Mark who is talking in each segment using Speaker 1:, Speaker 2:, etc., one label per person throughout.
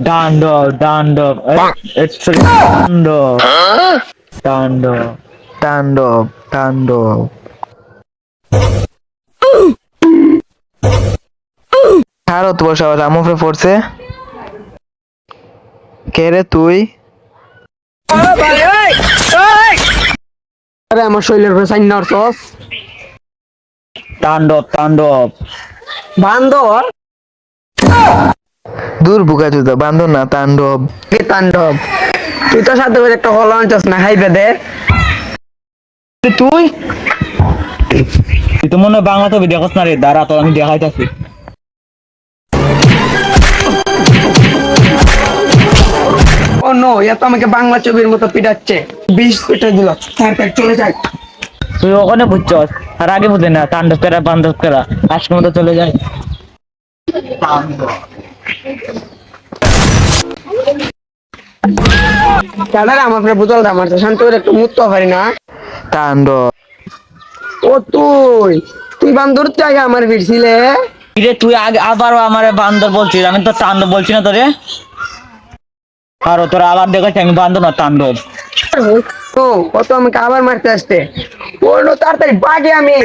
Speaker 1: Dandov. It's a Dandov. Dandov. Bharat বসা আমার উপরে পড়ছে। কে রে তুই?
Speaker 2: আরে আমার শরীরের উপরে সাইন নারছস।
Speaker 1: তাণ্ডব।
Speaker 2: বান্দর?
Speaker 1: দূর বুকা চুদা, বান্দর না, তাণ্ডব।
Speaker 2: কি তাণ্ডব? তুই তো সাথে করে একটা কলা আনছস না, খাইবে দে।
Speaker 1: তুই তো মনে হয় বাংলা ছবি দেখছ না রে, দাঁড়া তো আমি দেখাইতাছি।
Speaker 2: ও নো, এ তো আমাকে বাংলা ছবির মতো পিটাচ্ছে। 20 পিটা দিল। তারপর চলে যায়।
Speaker 1: তুই ওখানে বুঝছস, আর আগে বুঝে না, তাণ্ডব করা বান্ধব করা, আজকের মতো চলে যায়।
Speaker 2: দাদা আমার উপরে বোতল দাম মারছে, শান্ত করে একটু মুততে পারি না।
Speaker 1: তাণ্ডব।
Speaker 2: ও তুই বান্দর চাই আমার ভিড়ছিলে।
Speaker 1: কিরে তুই আগে আবারও আমারে বান্দর বলছিস, আমি তো তাণ্ডব বলছি না তোরে। আর তোরা আবার দেখাচ্ছি আমি বান্দর না, তাণ্ডব।
Speaker 2: ও কত আমাকে আবার মারতে আসতে। ও নো, তাড়াতাড়ি বাগে আমি।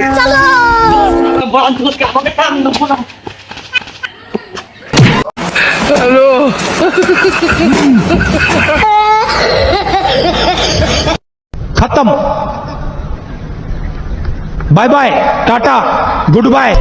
Speaker 1: হ্যালো।
Speaker 3: खत्म। Bye bye, tata, good bye.